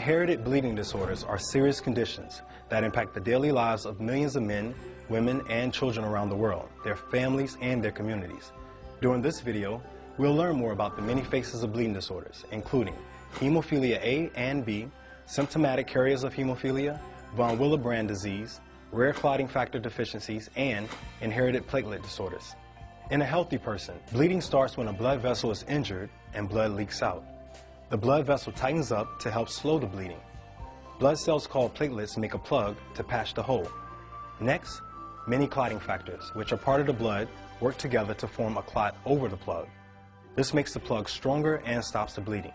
Inherited bleeding disorders are serious conditions that impact the daily lives of millions of men, women, and children around the world, their families, and their communities. During this video, we'll learn more about the many phases of bleeding disorders, including hemophilia A and B, symptomatic carriers of hemophilia, von Willebrand disease, rare clotting factor deficiencies, and inherited platelet disorders. In a healthy person, bleeding starts when a blood vessel is injured and blood leaks out. The blood vessel tightens up to help slow the bleeding. Blood cells called platelets make a plug to patch the hole. Next, many clotting factors, which are part of the blood, work together to form a clot over the plug. This makes the plug stronger and stops the bleeding.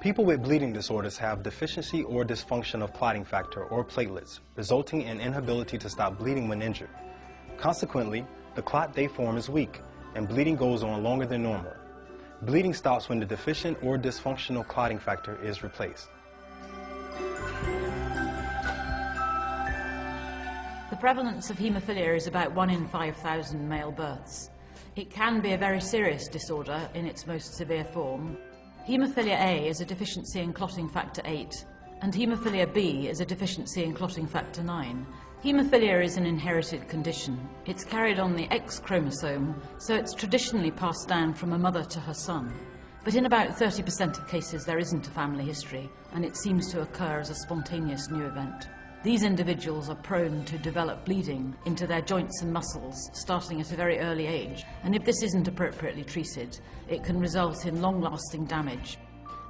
People with bleeding disorders have deficiency or dysfunction of clotting factor or platelets, resulting in inability to stop bleeding when injured. Consequently, the clot they form is weak, and bleeding goes on longer than normal. Bleeding stops when the deficient or dysfunctional clotting factor is replaced. The prevalence of haemophilia is about 1 in 5,000 male births. It can be a very serious disorder in its most severe form. Haemophilia A is a deficiency in clotting factor 8, and haemophilia B is a deficiency in clotting factor 9. Haemophilia is an inherited condition. It's carried on the X chromosome, so it's traditionally passed down from a mother to her son. But in about 30% of cases there isn't a family history, and it seems to occur as a spontaneous new event. These individuals are prone to develop bleeding into their joints and muscles starting at a very early age, and if this isn't appropriately treated, it can result in long-lasting damage.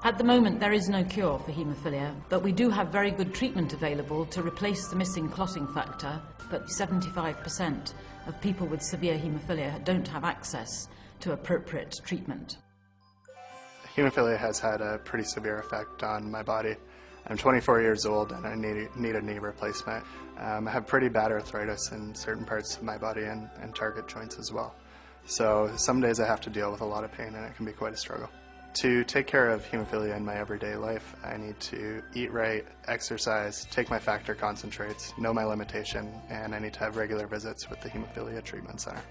At the moment, there is no cure for haemophilia, but we do have very good treatment available to replace the missing clotting factor, but 75% of people with severe haemophilia don't have access to appropriate treatment. Hemophilia has had a pretty severe effect on my body. I'm 24 years old and I need a knee replacement. I have pretty bad arthritis in certain parts of my body and target joints as well. So some days I have to deal with a lot of pain and it can be quite a struggle. To take care of hemophilia in my everyday life, I need to eat right, exercise, take my factor concentrates, know my limitation, and I need to have regular visits with the Hemophilia Treatment Center.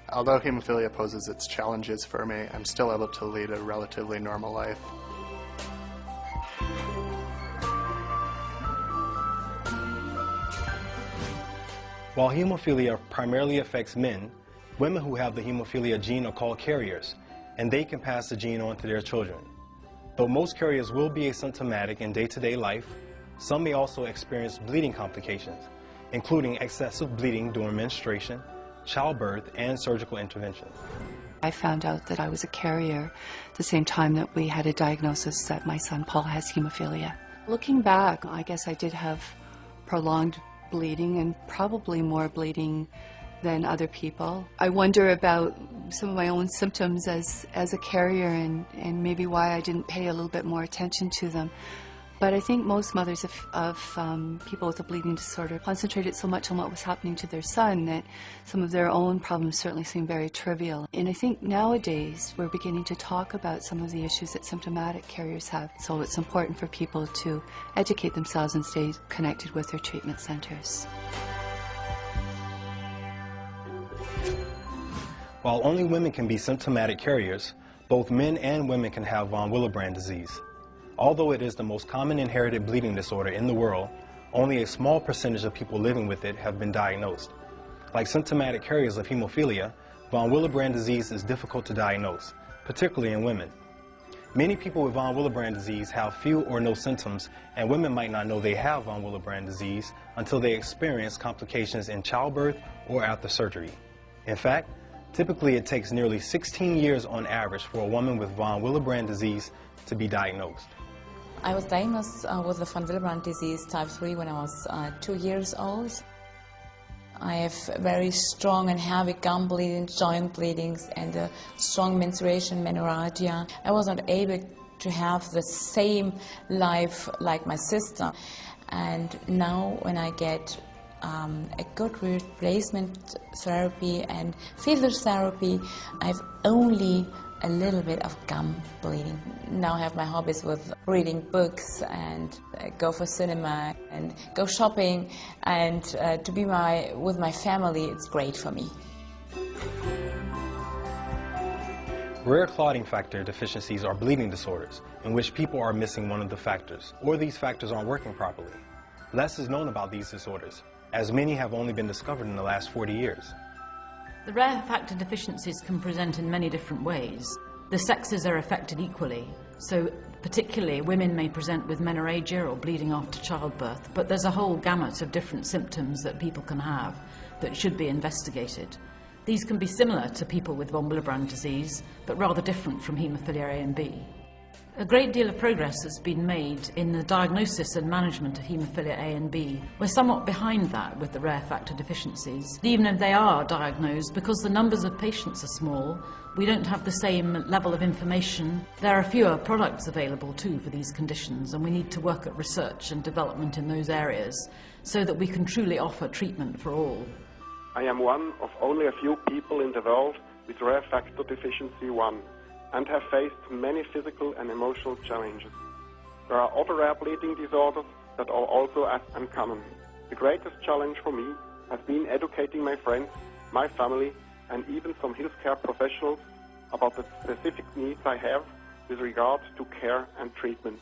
Although hemophilia poses its challenges for me, I'm still able to lead a relatively normal life. While hemophilia primarily affects men, women who have the hemophilia gene are called carriers, and they can pass the gene on to their children. Though most carriers will be asymptomatic in day-to-day life, some may also experience bleeding complications, including excessive bleeding during menstruation, childbirth, and surgical intervention. I found out that I was a carrier the same time that we had a diagnosis that my son Paul has hemophilia. Looking back, I guess I did have prolonged bleeding and probably more bleeding than other people. I wonder about some of my own symptoms as a carrier and maybe why I didn't pay a little bit more attention to them. But I think most mothers of people with a bleeding disorder concentrated so much on what was happening to their son that some of their own problems certainly seem very trivial. And I think nowadays we're beginning to talk about some of the issues that symptomatic carriers have. So it's important for people to educate themselves and stay connected with their treatment centers. While only women can be symptomatic carriers, both men and women can have von Willebrand disease. Although it is the most common inherited bleeding disorder in the world, only a small percentage of people living with it have been diagnosed. Like symptomatic carriers of hemophilia, von Willebrand disease is difficult to diagnose, particularly in women. Many people with von Willebrand disease have few or no symptoms, and women might not know they have von Willebrand disease until they experience complications in childbirth or after surgery. In fact, typically it takes nearly 16 years on average for a woman with von Willebrand disease to be diagnosed. I was diagnosed with the von Willebrand disease type 3 when I was 2 years old. I have very strong and heavy gum bleeding, joint bleedings, and a strong menstruation, menorrhagia. I was not able to have the same life like my sister. And now when I get a good replacement therapy and filler therapy, I've only a little bit of gum bleeding. Now I have my hobbies with reading books and go for cinema and go shopping, and to be with my family, it's great for me. Rare clotting factor deficiencies are bleeding disorders in which people are missing one of the factors, or these factors aren't working properly. Less is known about these disorders, as many have only been discovered in the last 40 years. The rare factor deficiencies can present in many different ways. The sexes are affected equally, so particularly women may present with menorrhagia or bleeding after childbirth, but there's a whole gamut of different symptoms that people can have that should be investigated. These can be similar to people with von Willebrand disease, but rather different from haemophilia A and B. A great deal of progress has been made in the diagnosis and management of haemophilia A and B. We're somewhat behind that with the rare factor deficiencies. Even if they are diagnosed, because the numbers of patients are small, we don't have the same level of information. There are fewer products available too for these conditions, and we need to work at research and development in those areas so that we can truly offer treatment for all. I am one of only a few people in the world with rare factor deficiency 1 and have faced many physical and emotional challenges. There are other rare bleeding disorders that are also as uncommon. The greatest challenge for me has been educating my friends, my family, and even some healthcare professionals about the specific needs I have with regard to care and treatment.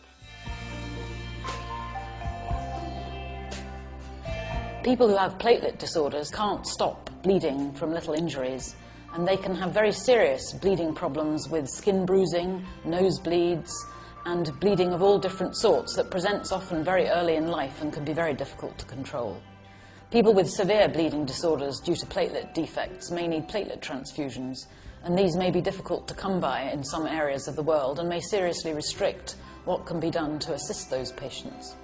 People who have platelet disorders can't stop bleeding from little injuries, and they can have very serious bleeding problems with skin bruising, nosebleeds, and bleeding of all different sorts that presents often very early in life and can be very difficult to control. People with severe bleeding disorders due to platelet defects may need platelet transfusions, and these may be difficult to come by in some areas of the world and may seriously restrict what can be done to assist those patients.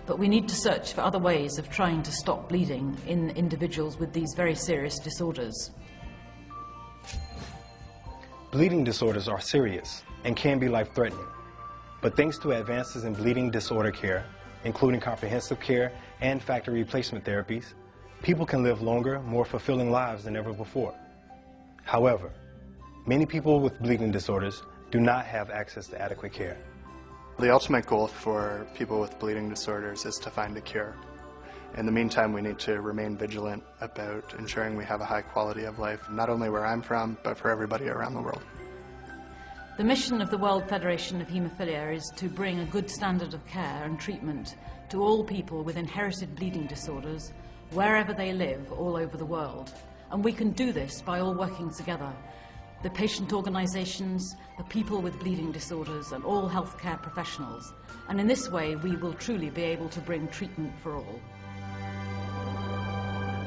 But we need to search for other ways of trying to stop bleeding in individuals with these very serious disorders. Bleeding disorders are serious and can be life-threatening. But thanks to advances in bleeding disorder care, including comprehensive care and factor replacement therapies, people can live longer, more fulfilling lives than ever before. However, many people with bleeding disorders do not have access to adequate care. The ultimate goal for people with bleeding disorders is to find a cure. In the meantime, we need to remain vigilant about ensuring we have a high quality of life, not only where I'm from, but for everybody around the world. The mission of the World Federation of Haemophilia is to bring a good standard of care and treatment to all people with inherited bleeding disorders, wherever they live all over the world. And we can do this by all working together. The patient organisations, the people with bleeding disorders, and all healthcare professionals. And in this way, we will truly be able to bring treatment for all.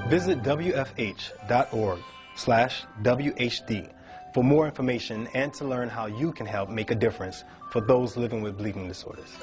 Visit wfh.org/WHD for more information and to learn how you can help make a difference for those living with bleeding disorders.